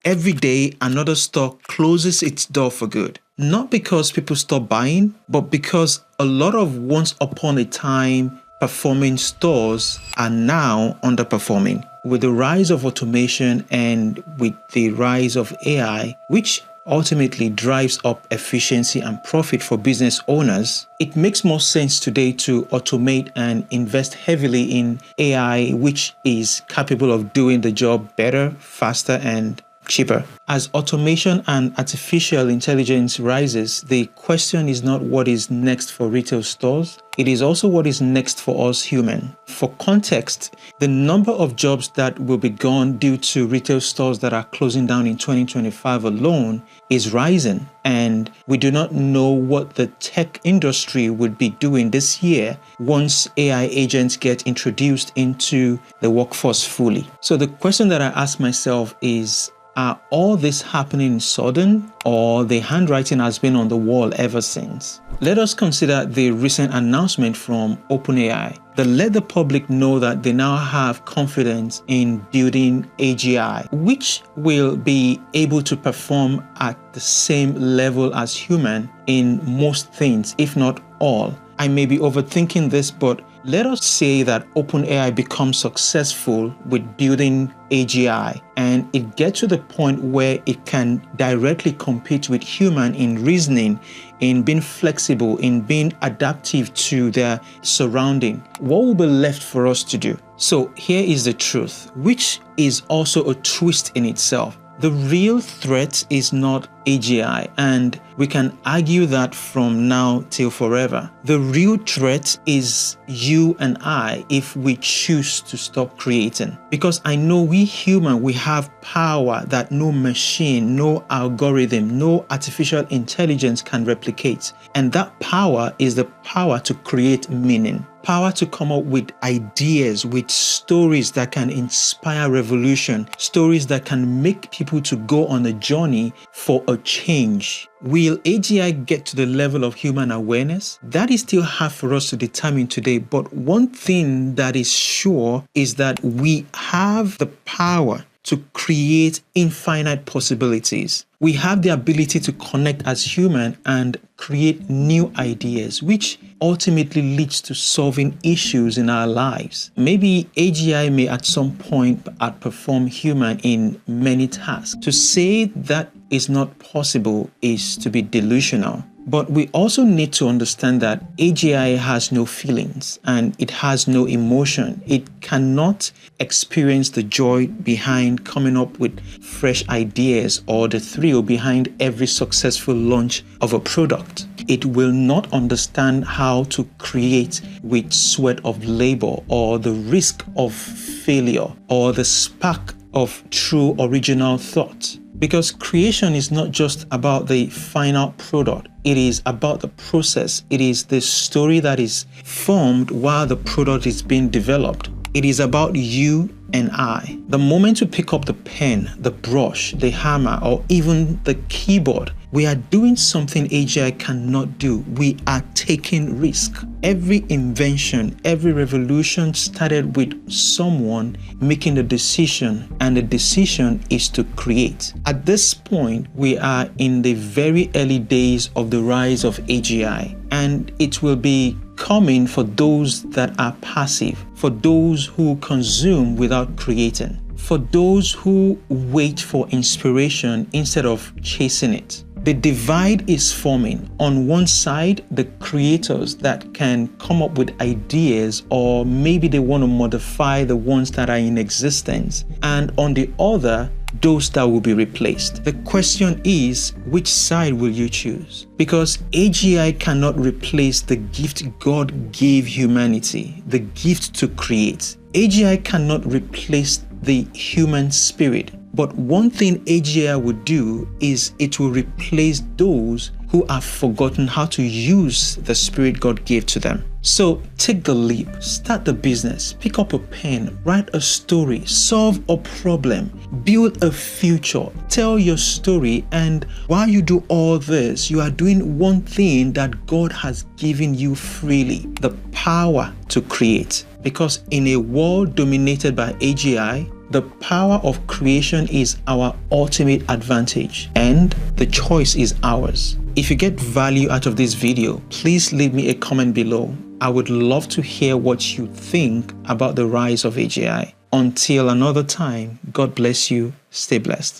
Every day, another store closes its door for good. Not because people stop buying, but because a lot of once upon a time performing stores are now underperforming. With the rise of automation and with the rise of AI, which ultimately drives up efficiency and profit for business owners, it makes more sense today to automate and invest heavily in AI, which is capable of doing the job better, faster, and cheaper. As automation and artificial intelligence rises, the question is not what is next for retail stores. It is also what is next for us humans. For context, the number of jobs that will be gone due to retail stores that are closing down in 2025 alone is rising, and we do not know what the tech industry would be doing this year once AI agents get introduced into the workforce fully. So the question that I ask myself is, are all this happening sudden, or the handwriting has been on the wall ever since? Let us consider the recent announcement from OpenAI that let the public know that they now have confidence in building AGI, which will be able to perform at the same level as human in most things, if not all. I may be overthinking this, but let us say that OpenAI becomes successful with building AGI and it gets to the point where it can directly compete with human in reasoning, in being flexible, in being adaptive to their surrounding. What will be left for us to do? So here is the truth, which is also a twist in itself. The real threat is not AGI, and we can argue that from now till forever. The real threat is you and I if we choose to stop creating. Because I know we human, we have power that no machine, no algorithm, no artificial intelligence can replicate. And that power is the power to create meaning. Power to come up with ideas, with stories that can inspire revolution, stories that can make people to go on a journey for a change. Will AGI get to the level of human awareness? That is still hard for us to determine today, but one thing that is sure is that we have the power to create infinite possibilities. We have the ability to connect as human and create new ideas, which ultimately leads to solving issues in our lives. Maybe AGI may at some point outperform human in many tasks. To say that is not possible is to be delusional. But we also need to understand that AGI has no feelings and it has no emotion. It cannot experience the joy behind coming up with fresh ideas or the thrill behind every successful launch of a product. It will not understand how to create with sweat of labor or the risk of failure or the spark of true original thought. Because creation is not just about the final product. It is about the process. It is the story that is formed while the product is being developed. It is about you and I. The moment you pick up the pen, the brush, the hammer, or even the keyboard, we are doing something AGI cannot do. We are taking risk. Every invention, every revolution started with someone making a decision, and the decision is to create. At this point, we are in the very early days of the rise of AGI, and it will be coming for those that are passive, for those who consume without creating, for those who wait for inspiration instead of chasing it. The divide is forming. On one side, the creators that can come up with ideas, or maybe they want to modify the ones that are in existence, and on the other, those that will be replaced. The question is, which side will you choose? Because AGI cannot replace the gift God gave humanity, the gift to create. AGI cannot replace the human spirit. But one thing AGI will do is it will replace those who have forgotten how to use the spirit God gave to them. So take the leap, start the business, pick up a pen, write a story, solve a problem, build a future, tell your story, and while you do all this, you are doing one thing that God has given you freely, the power to create. Because in a world dominated by AGI, The power of creation is our ultimate advantage, and the choice is ours. If you get value out of this video, please leave me a comment below. I would love to hear what you think about the rise of AGI. Until another time, God bless you. Stay blessed.